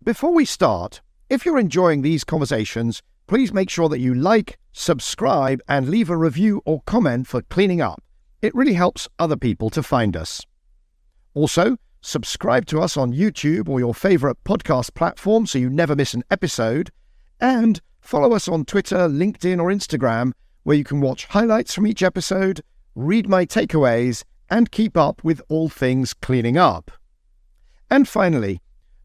Before we start, if you're enjoying these conversations, please make sure that you like, subscribe, and leave a review or comment for Cleaning Up. It really helps other people to find us. Also, subscribe to us on YouTube or your favorite podcast platform so you never miss an episode, and follow us on Twitter, LinkedIn, or Instagram, where you can watch highlights from each episode, read my takeaways, and keep up with all things Cleaning Up. And finally,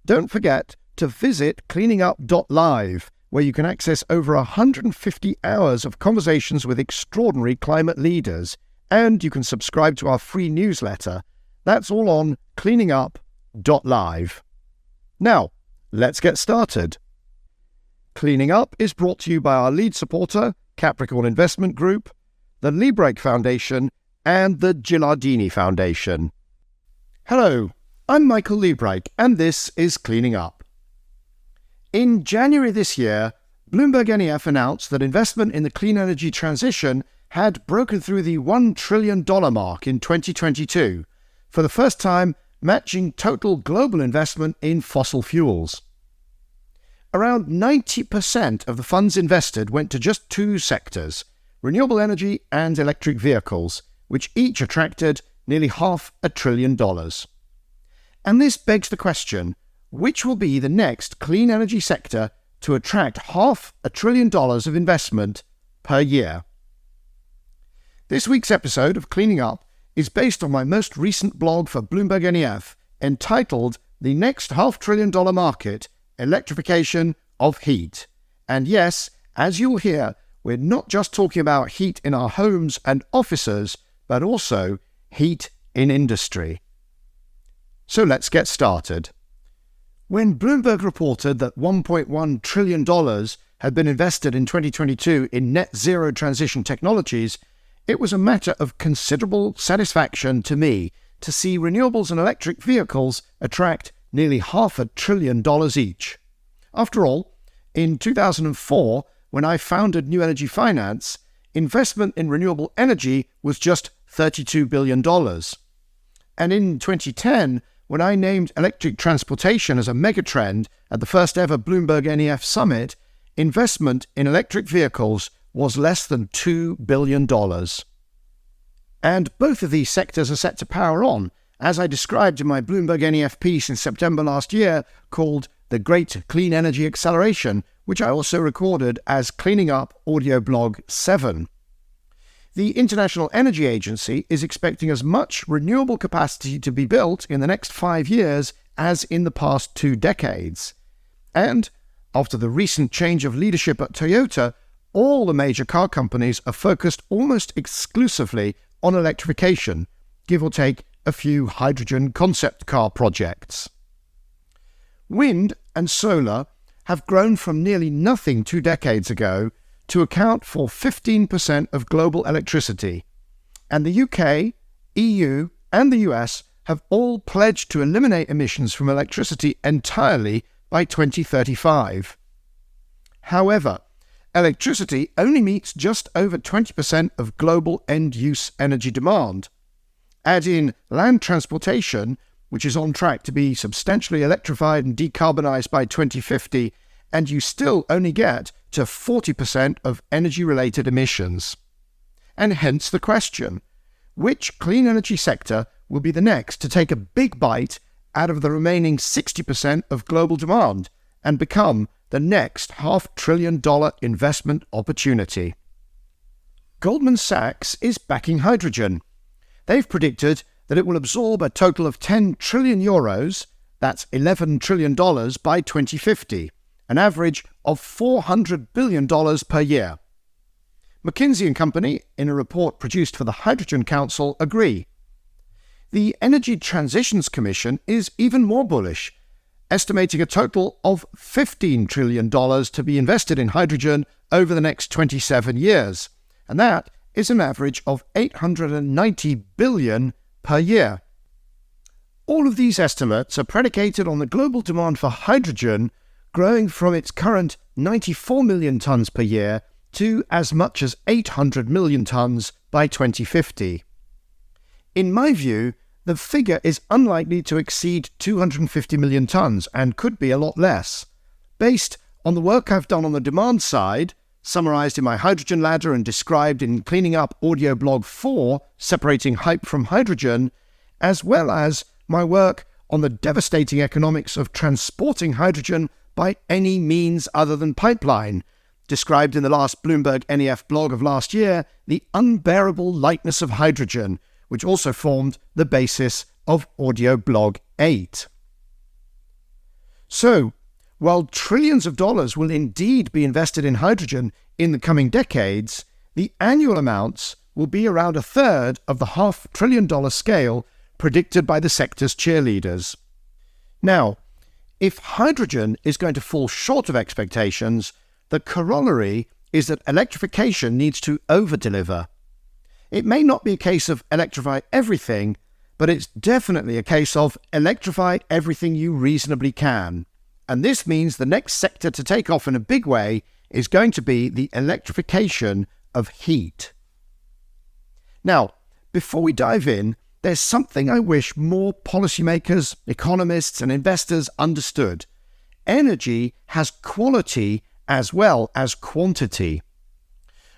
don't forget to visit cleaningup.live, where you can access over 150 hours of conversations with extraordinary climate leaders, and you can subscribe to our free newsletter. That's all on cleaningup.live. Now, let's get started. Cleaning Up is brought to you by our lead supporter, Capricorn Investment Group, the Liebrecht Foundation, and the Gilardini Foundation. Hello, I'm Michael Liebrecht, and this is Cleaning Up. In January this year, BloombergNEF announced that investment in the clean energy transition had broken through the $1 trillion mark in 2022, for the first time matching total global investment in fossil fuels. Around 90% of the funds invested went to just two sectors, renewable energy and electric vehicles, which each attracted nearly $500 billion. And this begs the question, which will be the next clean energy sector to attract $500 billion of investment per year? This week's episode of Cleaning Up is based on my most recent blog for BloombergNEF entitled The Next $500 billion Market, Electrification of Heat. And yes, as you'll hear, we're not just talking about heat in our homes and offices, but also heat in industry. So let's get started. When Bloomberg reported that $1.1 trillion had been invested in 2022 in net zero transition technologies, it was a matter of considerable satisfaction to me to see renewables and electric vehicles attract nearly $500 billion each. After all, in 2004, when I founded New Energy Finance, investment in renewable energy was just $32 billion. And in 2010, when I named electric transportation as a megatrend at the first ever BloombergNEF Summit, investment in electric vehicles was less than $2 billion. And both of these sectors are set to power on, as I described in my BloombergNEF piece in September last year called The Great Clean Energy Acceleration, which I also recorded as Cleaning Up Audioblog 7. The International Energy Agency is expecting as much renewable capacity to be built in the next 5 years as in the past 2 decades. And after the recent change of leadership at Toyota, all the major car companies are focused almost exclusively on electrification, give or take a few hydrogen concept car projects. Wind and solar have grown from nearly nothing 2 decades ago to account for 15% of global electricity, and the UK, EU, and the US have all pledged to eliminate emissions from electricity entirely by 2035. However, electricity only meets just over 20% of global end-use energy demand. Add in land transportation, which is on track to be substantially electrified and decarbonized by 2050, and you still only get to 40% of energy-related emissions. And hence the question, which clean energy sector will be the next to take a big bite out of the remaining 60% of global demand and become the next $500 billion investment opportunity? Goldman Sachs is backing hydrogen. They've predicted that it will absorb a total of 10 trillion euros, that's $11 trillion by 2050, an average of $400 billion per year. McKinsey & Company, in a report produced for the Hydrogen Council, agree. The Energy Transitions Commission is even more bullish, estimating a total of $15 trillion to be invested in hydrogen over the next 27 years, and that is an average of $890 billion per year. All of these estimates are predicated on the global demand for hydrogen growing from its current 94 million tonnes per year to as much as 800 million tonnes by 2050. In my view, the figure is unlikely to exceed 250 million tons and could be a lot less. Based on the work I've done on the demand side, summarized in my hydrogen ladder and described in Cleaning Up Audioblog 4, Separating Hype from Hydrogen, as well as my work on the devastating economics of transporting hydrogen by any means other than pipeline, described in the last BloombergNEF blog of last year, the unbearable lightness of hydrogen, which also formed the basis of Audioblog 8. So, while trillions of dollars will indeed be invested in hydrogen in the coming decades, the annual amounts will be around a third of the $500 billion scale predicted by the sector's cheerleaders. Now, if hydrogen is going to fall short of expectations, the corollary is that electrification needs to over-deliver. It may not be a case of electrify everything, but it's definitely a case of electrify everything you reasonably can. And this means the next sector to take off in a big way is going to be the electrification of heat. Now, before we dive in, there's something I wish more policymakers, economists, and investors understood. Energy has quality as well as quantity.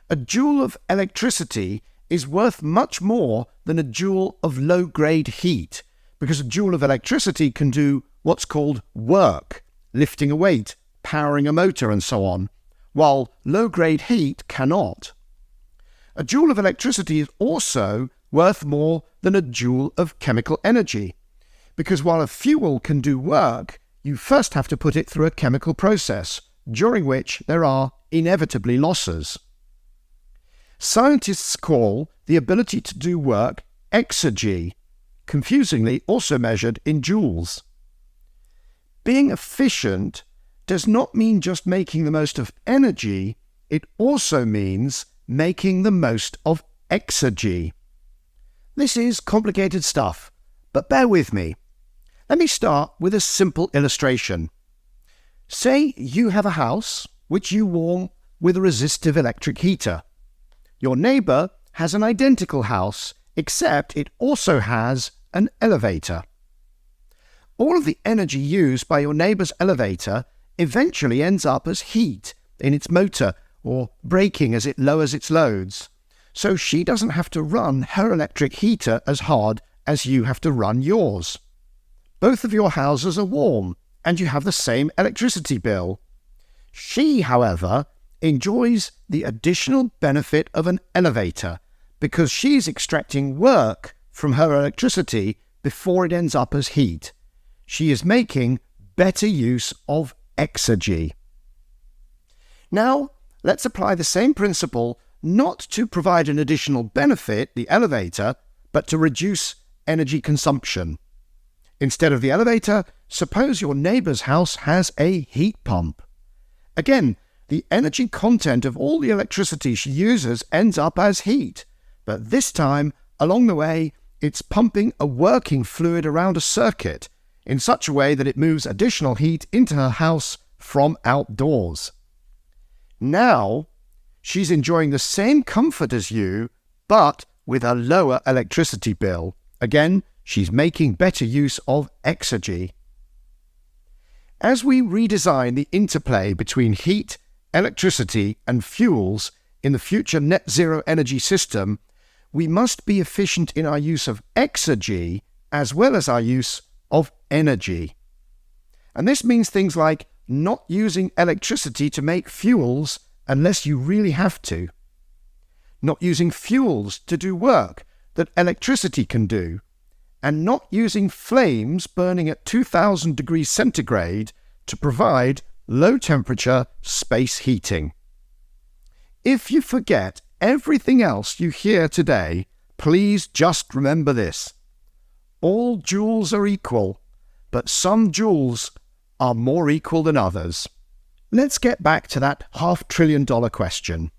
A joule of electricity is worth much more than a joule of low-grade heat, because a joule of electricity can do what's called work, lifting a weight, powering a motor, and so on, while low-grade heat cannot. A joule of electricity is also worth more than a joule of chemical energy, because while a fuel can do work, you first have to put it through a chemical process, during which there are inevitably losses. Scientists call the ability to do work exergy, confusingly also measured in joules. Being efficient does not mean just making the most of energy, it also means making the most of exergy. This is complicated stuff, but bear with me. Let me start with a simple illustration. Say you have a house which you warm with a resistive electric heater. Your neighbour has an identical house, except it also has an elevator. All of the energy used by your neighbour's elevator eventually ends up as heat in its motor or braking as it lowers its loads. So she doesn't have to run her electric heater as hard as you have to run yours. Both of your houses are warm, and you have the same electricity bill. She, however, enjoys the additional benefit of an elevator, because she's extracting work from her electricity before it ends up as heat. She is making better use of exergy. Now, let's apply the same principle not to provide an additional benefit, the elevator, but to reduce energy consumption. Instead of the elevator, suppose your neighbour's house has a heat pump. Again, the energy content of all the electricity she uses ends up as heat, but this time, along the way, it's pumping a working fluid around a circuit in such a way that it moves additional heat into her house from outdoors. Now, she's enjoying the same comfort as you, but with a lower electricity bill. Again, she's making better use of exergy. As we redesign the interplay between heat, electricity, and fuels in the future net zero energy system, we must be efficient in our use of exergy as well as our use of energy. And this means things like not using electricity to make fuels unless you really have to, not using fuels to do work that electricity can do, and not using flames burning at 2000 degrees centigrade to provide low-temperature space heating. If you forget everything else you hear today, please just remember this. All joules are equal, but some joules are more equal than others. Let's get back to that $500 billion question.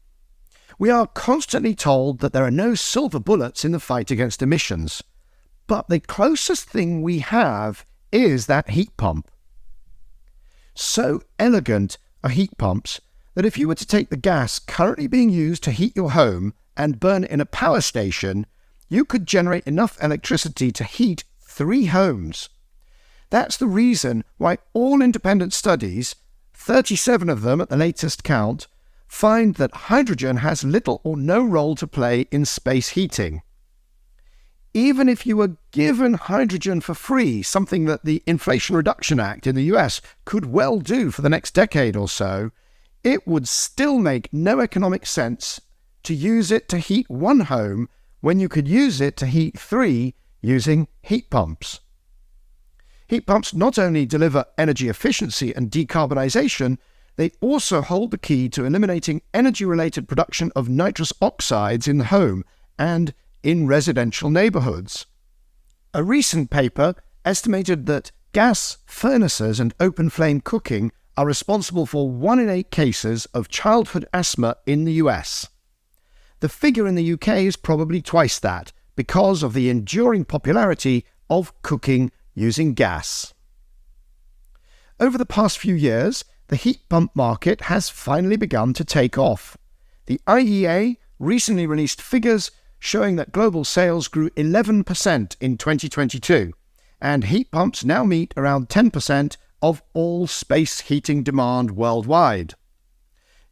We are constantly told that there are no silver bullets in the fight against emissions, but the closest thing we have is that heat pump. So elegant are heat pumps that if you were to take the gas currently being used to heat your home and burn it in a power station, you could generate enough electricity to heat 3 homes. That's the reason why all independent studies, 37 of them at the latest count, find that hydrogen has little or no role to play in space heating. Even if you were given hydrogen for free, something that the Inflation Reduction Act in the US could well do for the next decade or so, it would still make no economic sense to use it to heat 1 home when you could use it to heat 3 using heat pumps. Heat pumps not only deliver energy efficiency and decarbonisation, they also hold the key to eliminating energy-related production of nitrous oxides in the home and in residential neighbourhoods. A recent paper estimated that gas furnaces and open-flame cooking are responsible for 1 in 8 cases of childhood asthma in the US. The figure in the UK is probably twice that because of the enduring popularity of cooking using gas. Over the past few years, the heat pump market has finally begun to take off. The IEA recently released figures showing that global sales grew 11% in 2022, and heat pumps now meet around 10% of all space heating demand worldwide.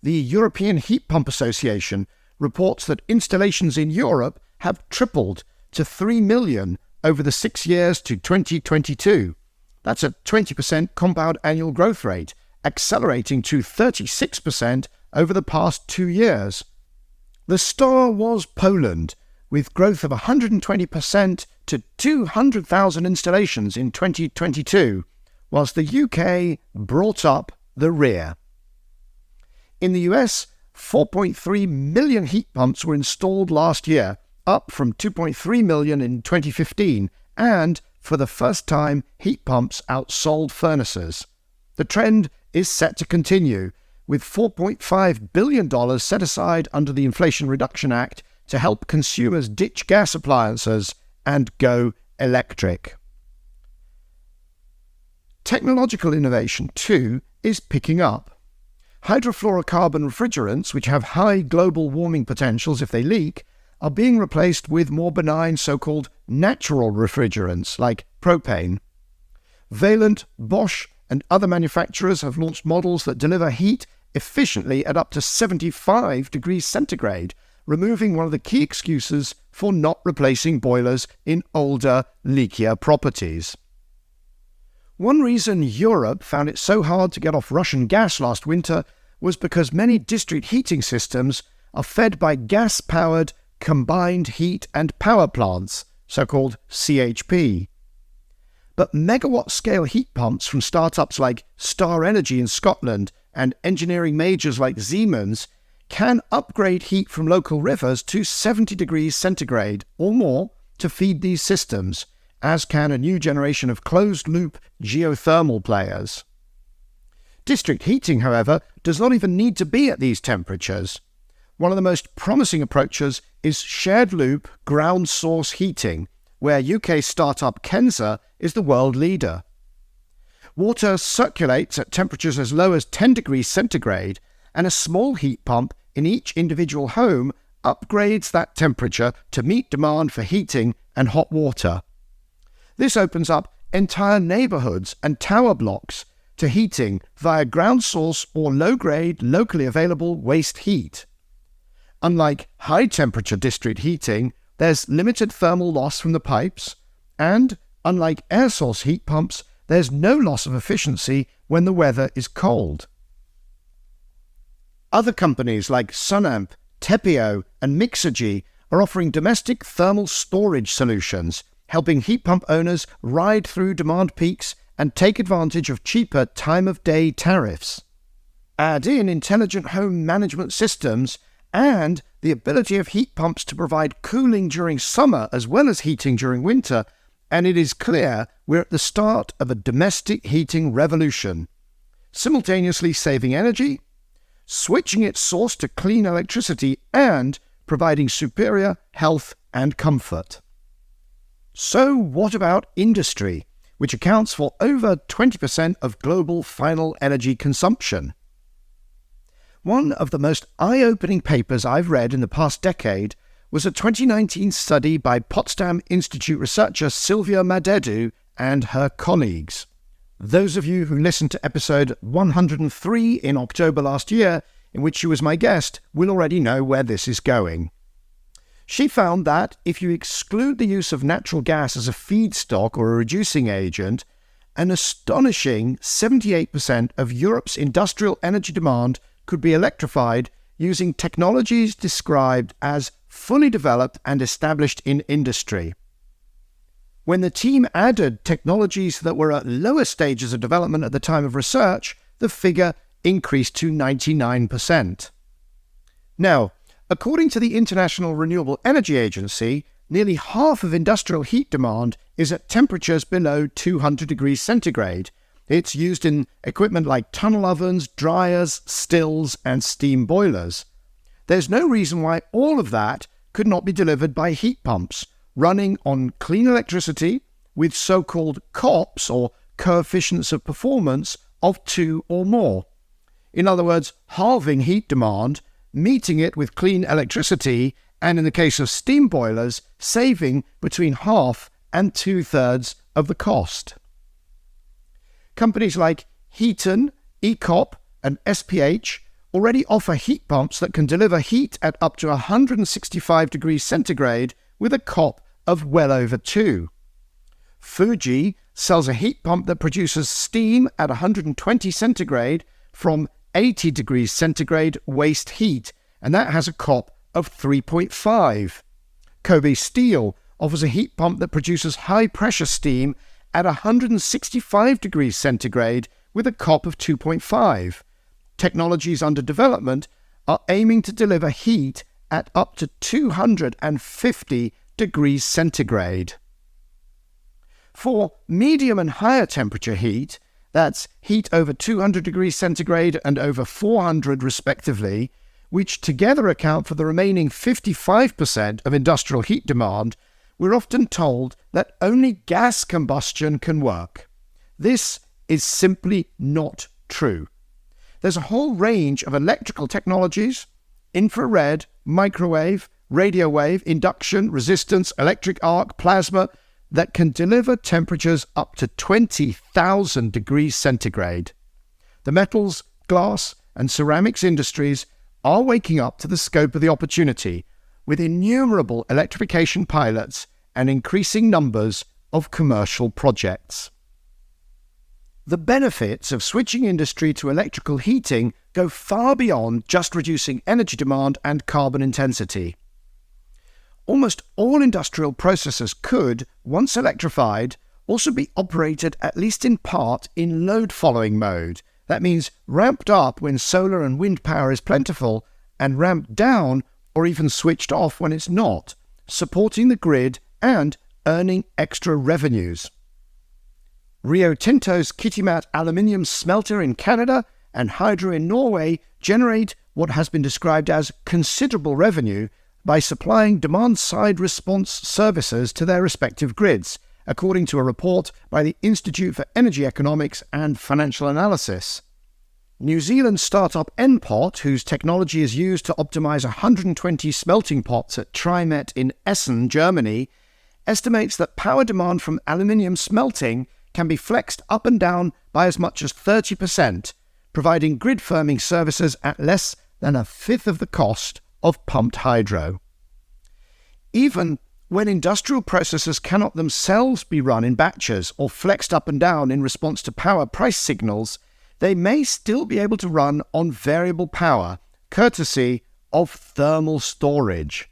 The European Heat Pump Association reports that installations in Europe have tripled to 3 million over the 6 years to 2022. That's a 20% compound annual growth rate, accelerating to 36% over the past 2 years. The star was Poland, with growth of 120% to 200,000 installations in 2022, whilst the UK brought up the rear. In the US, 4.3 million heat pumps were installed last year, up from 2.3 million in 2015, and for the first time, heat pumps outsold furnaces. The trend is set to continue, with $4.5 billion set aside under the Inflation Reduction Act to help consumers ditch gas appliances and go electric. Technological innovation, too, is picking up. Hydrofluorocarbon refrigerants, which have high global warming potentials if they leak, are being replaced with more benign so-called natural refrigerants like propane. Valent, Bosch, and other manufacturers have launched models that deliver heat efficiently at up to 75 degrees centigrade, removing one of the key excuses for not replacing boilers in older, leakier properties. One reason Europe found it so hard to get off Russian gas last winter was because many district heating systems are fed by gas-powered combined heat and power plants, so-called CHP. But megawatt-scale heat pumps from startups like Star Energy in Scotland and engineering majors like Siemens can upgrade heat from local rivers to 70 degrees centigrade or more to feed these systems, as can a new generation of closed-loop geothermal players. District heating, however, does not even need to be at these temperatures. One of the most promising approaches is shared-loop ground source heating, where UK startup Kenza is the world leader. Water circulates at temperatures as low as 10 degrees centigrade, and a small heat pump in each individual home upgrades that temperature to meet demand for heating and hot water. This opens up entire neighbourhoods and tower blocks to heating via ground source or low-grade, locally available waste heat. Unlike high-temperature district heating, there's limited thermal loss from the pipes, and, unlike air source heat pumps, there's no loss of efficiency when the weather is cold. Other companies like Sunamp, Tepio, and Mixergy are offering domestic thermal storage solutions, helping heat pump owners ride through demand peaks and take advantage of cheaper time-of-day tariffs. Add in intelligent home management systems and the ability of heat pumps to provide cooling during summer as well as heating during winter, and it is clear we're at the start of a domestic heating revolution, simultaneously saving energy, switching its source to clean electricity, and providing superior health and comfort. So what about industry, which accounts for over 20% of global final energy consumption? One of the most eye-opening papers I've read in the past decade was a 2019 study by Potsdam Institute researcher Silvia Madedu and her colleagues. Those of you who listened to episode 103 in October last year, in which she was my guest, will already know where this is going. She found that if you exclude the use of natural gas as a feedstock or a reducing agent, an astonishing 78% of Europe's industrial energy demand could be electrified using technologies described as fully developed and established in industry. When the team added technologies that were at lower stages of development at the time of research, the figure increased to 99%. Now, according to the International Renewable Energy Agency, nearly half of industrial heat demand is at temperatures below 200 degrees centigrade. It's used in equipment like tunnel ovens, dryers, stills, and steam boilers. There's no reason why all of that could not be delivered by heat pumps, running on clean electricity with so-called COPs, or coefficients of performance, of 2 or more. In other words, halving heat demand, meeting it with clean electricity, and in the case of steam boilers, saving between half and 2/3 of the cost. Companies like Heaton, ECOP, and SPH already offer heat pumps that can deliver heat at up to 165 degrees centigrade with a COP of well over 2. Fuji sells a heat pump that produces steam at 120 centigrade from 80 degrees centigrade waste heat, and that has a COP of 3.5. Kobe Steel offers a heat pump that produces high-pressure steam at 165 degrees centigrade with a COP of 2.5. Technologies under development are aiming to deliver heat at up to 250 degrees centigrade. For medium and higher temperature heat, that's heat over 200 degrees centigrade and over 400 respectively, which together account for the remaining 55% of industrial heat demand, we're often told that only gas combustion can work. This is simply not true. There's a whole range of electrical technologies, infrared, microwave, radio wave, induction, resistance, electric arc, plasma, that can deliver temperatures up to 20,000 degrees centigrade. The metals, glass, and ceramics industries are waking up to the scope of the opportunity, with innumerable electrification pilots and increasing numbers of commercial projects. The benefits of switching industry to electrical heating go far beyond just reducing energy demand and carbon intensity. Almost all industrial processes could, once electrified, also be operated at least in part in load-following mode. That means ramped up when solar and wind power is plentiful and ramped down or even switched off when it's not, supporting the grid and earning extra revenues. Rio Tinto's Kitimat aluminium smelter in Canada and Hydro in Norway generate what has been described as considerable revenue by supplying demand-side response services to their respective grids, according to a report by the Institute for Energy Economics and Financial Analysis. New Zealand startup Npot, whose technology is used to optimize 120 smelting pots at Trimet in Essen, Germany, estimates that power demand from aluminium smelting can be flexed up and down by as much as 30%, providing grid firming services at less than a fifth of the cost of pumped hydro. Even when industrial processes cannot themselves be run in batches or flexed up and down in response to power price signals, they may still be able to run on variable power, courtesy of thermal storage.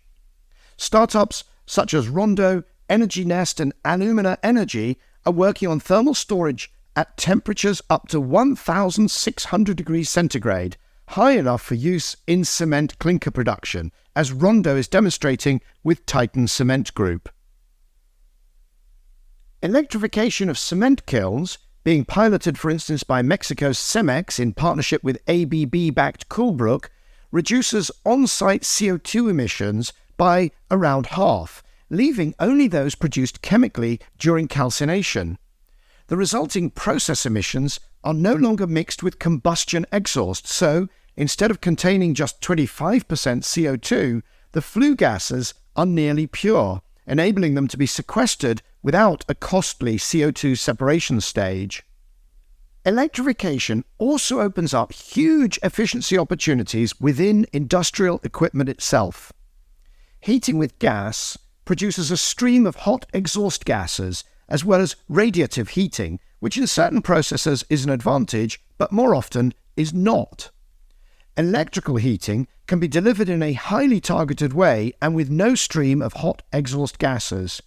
Startups such as Rondo, Energy Nest, and Alumina Energy are working on thermal storage at temperatures up to 1,600 degrees centigrade, high enough for use in cement clinker production, as Rondo is demonstrating with Titan Cement Group. Electrification of cement kilns, being piloted for instance by Mexico's Cemex in partnership with ABB-backed Coolbrook, reduces on-site CO2 emissions by around half, leaving only those produced chemically during calcination. The resulting process emissions are no longer mixed with combustion exhaust, so instead of containing just 25% CO2, the flue gases are nearly pure, enabling them to be sequestered without a costly CO2 separation stage. Electrification also opens up huge efficiency opportunities within industrial equipment itself. Heating with gas produces a stream of hot exhaust gases, as well as radiative heating, which in certain processes is an advantage, but more often is not. Electrical heating can be delivered in a highly targeted way and with no stream of hot exhaust gases.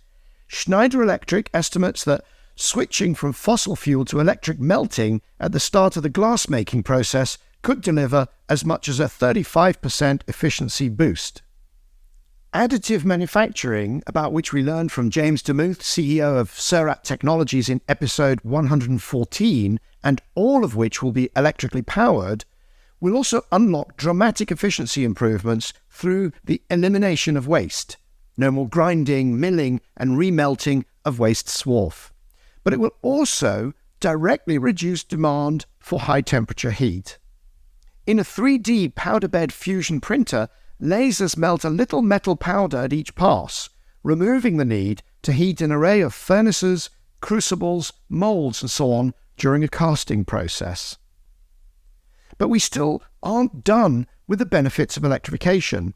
Schneider Electric estimates that switching from fossil fuel to electric melting at the start of the glass-making process could deliver as much as a 35% efficiency boost. Additive manufacturing, about which we learned from James DeMuth, CEO of Surat Technologies in episode 114, and all of which will be electrically powered, will also unlock dramatic efficiency improvements through the elimination of waste. No more grinding, milling, and remelting of waste swarf. But it will also directly reduce demand for high-temperature heat. In a 3D powder bed fusion printer, lasers melt a little metal powder at each pass, removing the need to heat an array of furnaces, crucibles, molds, and so on during a casting process. But we still aren't done with the benefits of electrification.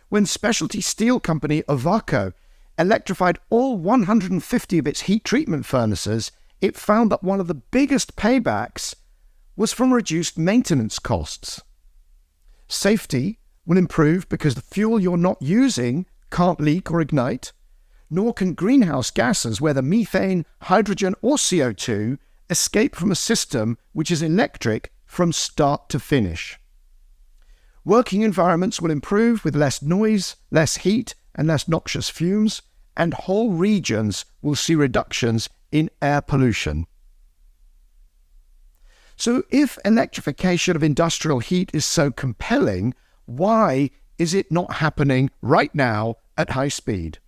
When specialty steel company Ovako electrified all 150 of its heat treatment furnaces, it found that one of the biggest paybacks was from reduced maintenance costs. Safety will improve because the fuel you're not using can't leak or ignite, nor can greenhouse gases, whether methane, hydrogen, or CO2, escape from a system which is electric from start to finish. Working environments will improve with less noise, less heat, and less noxious fumes, and whole regions will see reductions in air pollution. So if electrification of industrial heat is so compelling, why is it not happening right now at high speed?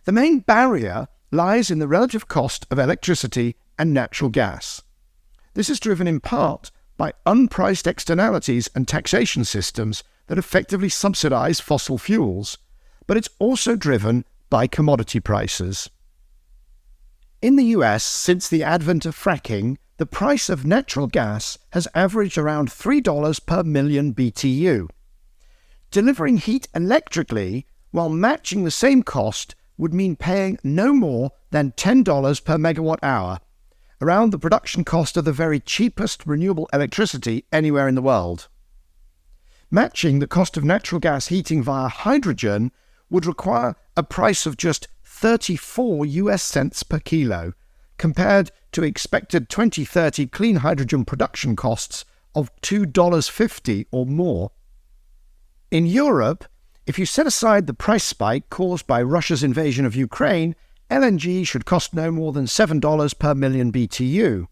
The main barrier lies in the relative cost of electricity and natural gas. This is driven in part by unpriced externalities and taxation systems that effectively subsidize fossil fuels, but it's also driven by commodity prices. In the US, since the advent of fracking, the price of natural gas has averaged around $3 per million BTU. Delivering heat electrically while matching the same cost would mean paying no more than $10 per megawatt hour, around the production cost of the very cheapest renewable electricity anywhere in the world. Matching the cost of natural gas heating via hydrogen would require a price of just 34 US cents per kilo, compared to expected 2030 clean hydrogen production costs of $2.50 or more. In Europe, if you set aside the price spike caused by Russia's invasion of Ukraine, LNG should cost no more than $7 per million BTU.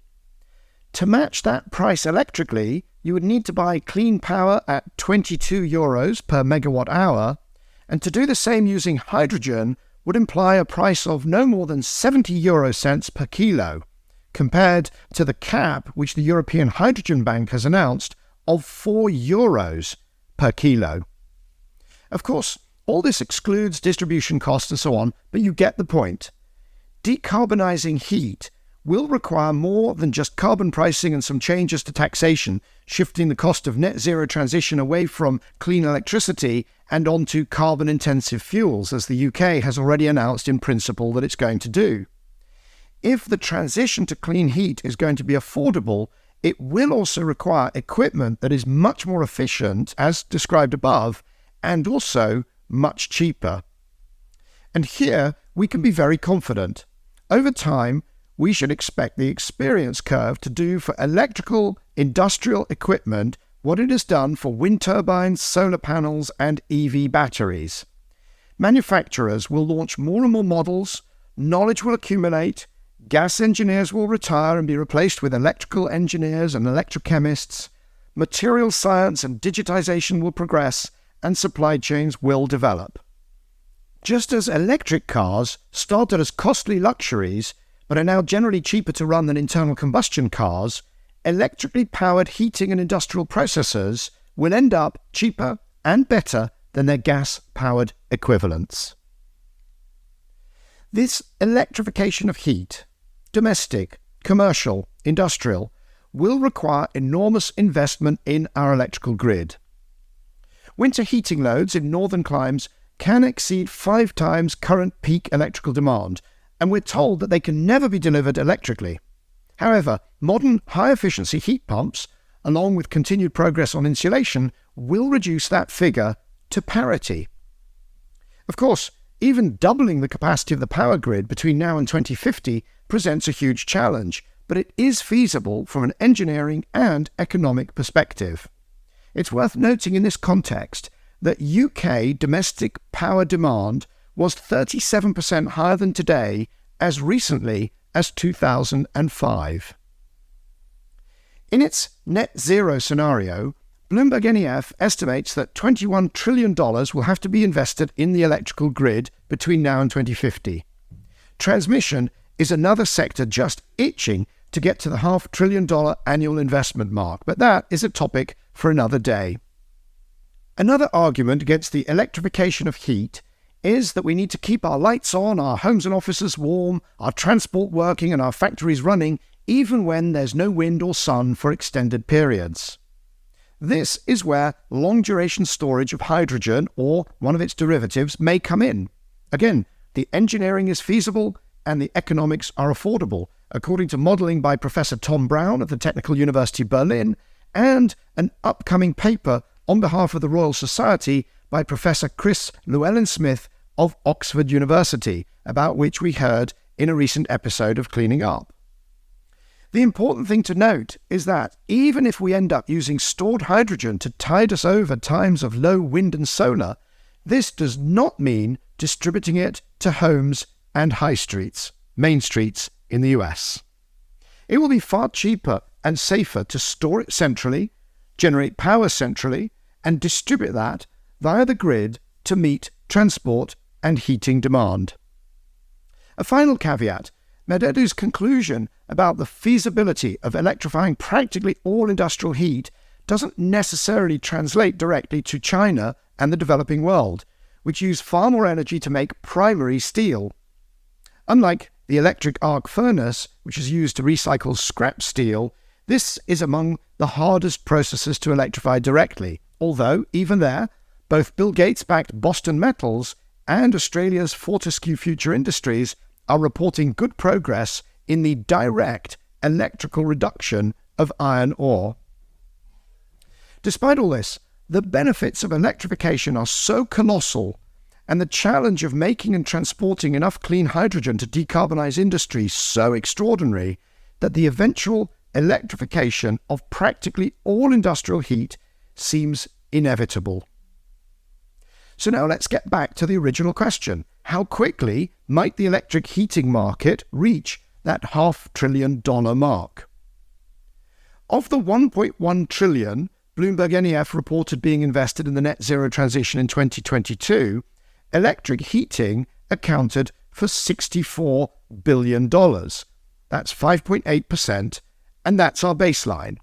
To match that price electrically, you would need to buy clean power at 22 euros per megawatt hour, and to do the same using hydrogen would imply a price of no more than 70 euro cents per kilo, compared to the cap which the European Hydrogen Bank has announced of 4 euros per kilo. Of course, all this excludes distribution costs and so on, but you get the point. Decarbonizing heat will require more than just carbon pricing and some changes to taxation, shifting the cost of net zero transition away from clean electricity and onto carbon-intensive fuels, as the UK has already announced in principle that it's going to do. If the transition to clean heat is going to be affordable, it will also require equipment that is much more efficient, as described above, and also much cheaper. And here we can be very confident. Over time, we should expect the experience curve to do for electrical industrial equipment what it has done for wind turbines, solar panels, and EV batteries. Manufacturers will launch more and more models, knowledge will accumulate, gas engineers will retire and be replaced with electrical engineers and electrochemists, material science and digitization will progress, and supply chains will develop. Just as electric cars started as costly luxuries, but are now generally cheaper to run than internal combustion cars, electrically powered heating and industrial processors will end up cheaper and better than their gas-powered equivalents. This electrification of heat, domestic, commercial, industrial, will require enormous investment in our electrical grid. Winter heating loads in northern climes can exceed 5 times current peak electrical demand, and we're told that they can never be delivered electrically. However, modern high-efficiency heat pumps, along with continued progress on insulation, will reduce that figure to parity. Of course, even doubling the capacity of the power grid between now and 2050 presents a huge challenge, but it is feasible from an engineering and economic perspective. It's worth noting in this context that UK domestic power demand was 37% higher than today as recently as 2005. In its net zero scenario, BloombergNEF estimates that $21 trillion will have to be invested in the electrical grid between now and 2050. Transmission is another sector just itching to get to the $500 billion annual investment mark, but that is a topic for another day. Another argument against the electrification of heat is that we need to keep our lights on, our homes and offices warm, our transport working and our factories running, even when there's no wind or sun for extended periods. This is where long-duration storage of hydrogen, or one of its derivatives, may come in. Again, the engineering is feasible and the economics are affordable, according to modelling by Professor Tom Brown at the Technical University Berlin, and an upcoming paper on behalf of the Royal Society by Professor Chris Llewellyn-Smith of Oxford University, about which we heard in a recent episode of Cleaning Up. The important thing to note is that even if we end up using stored hydrogen to tide us over times of low wind and solar, this does not mean distributing it to homes and high streets, main streets in the US. It will be far cheaper and safer to store it centrally, generate power centrally, and distribute that via the grid to meet transport and heating demand. A final caveat: Mededu's conclusion about the feasibility of electrifying practically all industrial heat doesn't necessarily translate directly to China and the developing world, which use far more energy to make primary steel. Unlike the electric arc furnace, which is used to recycle scrap steel, this is among the hardest processes to electrify directly, although, even there, both Bill Gates-backed Boston Metals and Australia's Fortescue Future Industries are reporting good progress in the direct electrical reduction of iron ore. Despite all this, the benefits of electrification are so colossal, and the challenge of making and transporting enough clean hydrogen to decarbonize industry so extraordinary, that the eventual electrification of practically all industrial heat seems inevitable. So now let's get back to the original question. How quickly might the electric heating market reach that $500 billion mark? Of the $1.1 trillion BloombergNEF reported being invested in the net zero transition in 2022, electric heating accounted for $64 billion. That's 5.8%, and that's our baseline.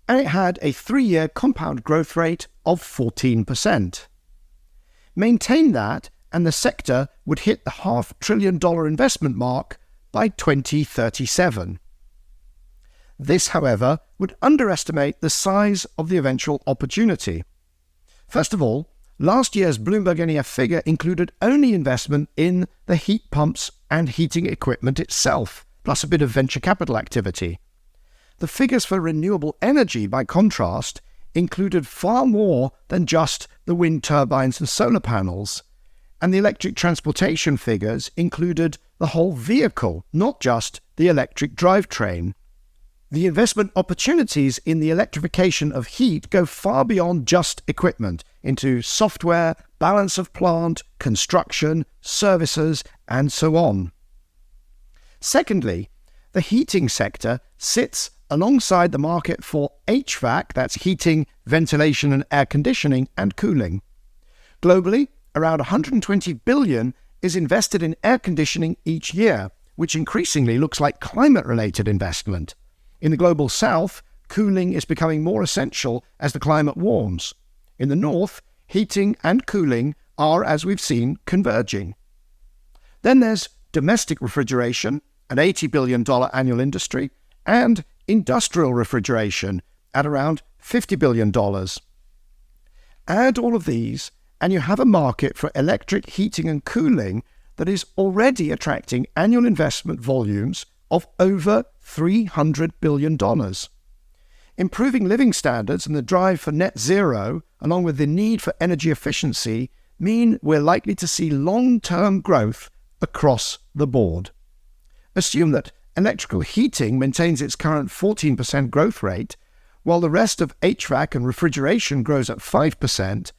And it had a 3-year compound growth rate of 14%. Maintain that, and the sector would hit the $500 billion investment mark by 2037. This, however, would underestimate the size of the eventual opportunity. First of all, last year's BloombergNEF figure included only investment in the heat pumps and heating equipment itself, plus a bit of venture capital activity. The figures for renewable energy, by contrast, included far more than just the wind turbines and solar panels, and the electric transportation figures included the whole vehicle, not just the electric drivetrain. The investment opportunities in the electrification of heat go far beyond just equipment, into software, balance of plant, construction, services, and so on. Secondly, the heating sector sits alongside the market for HVAC, that's heating, ventilation and air conditioning, and cooling. Globally, around $120 billion is invested in air conditioning each year, which increasingly looks like climate-related investment. In the global south, cooling is becoming more essential as the climate warms. In the north, heating and cooling are, as we've seen, converging. Then there's domestic refrigeration, an $80 billion annual industry, and industrial refrigeration at around $50 billion. Add all of these, and you have a market for electric heating and cooling that is already attracting annual investment volumes of over $300 billion. Improving living standards and the drive for net zero, along with the need for energy efficiency, mean we're likely to see long-term growth across the board. Assume that electrical heating maintains its current 14% growth rate, while the rest of HVAC and refrigeration grows at 5%,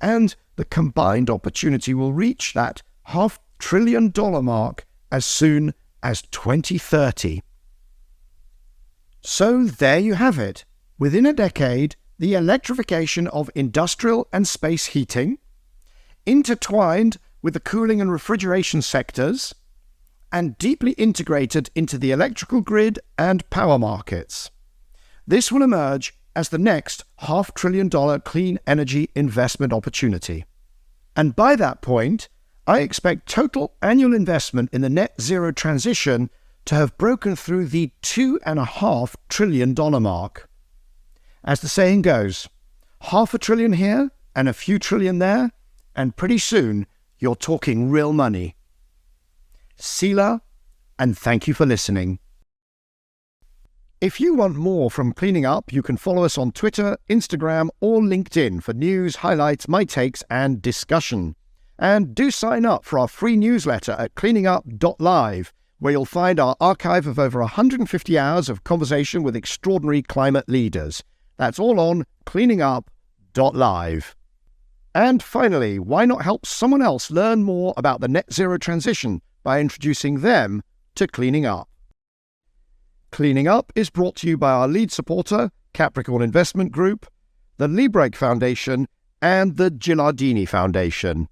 and the combined opportunity will reach that $500 billion mark as soon as 2030. So there you have it. Within a decade, the electrification of industrial and space heating, intertwined with the cooling and refrigeration sectors, and deeply integrated into the electrical grid and power markets. This will emerge as the next $500 billion clean energy investment opportunity. And by that point, I expect total annual investment in the net zero transition to have broken through the $2.5 trillion mark. As the saying goes, $500 billion here and a few trillion there, and pretty soon you're talking real money. Sila, and thank you for listening. If you want more from Cleaning Up, you can follow us on Twitter, Instagram, or LinkedIn for news, highlights, my takes, and discussion. And do sign up for our free newsletter at cleaningup.live, where you'll find our archive of over 150 hours of conversation with extraordinary climate leaders. That's all on cleaningup.live. And finally, why not help someone else learn more about the net zero transition by introducing them to Cleaning Up? Cleaning Up is brought to you by our lead supporter, Capricorn Investment Group, the Lee Brake Foundation, and the Gilardini Foundation.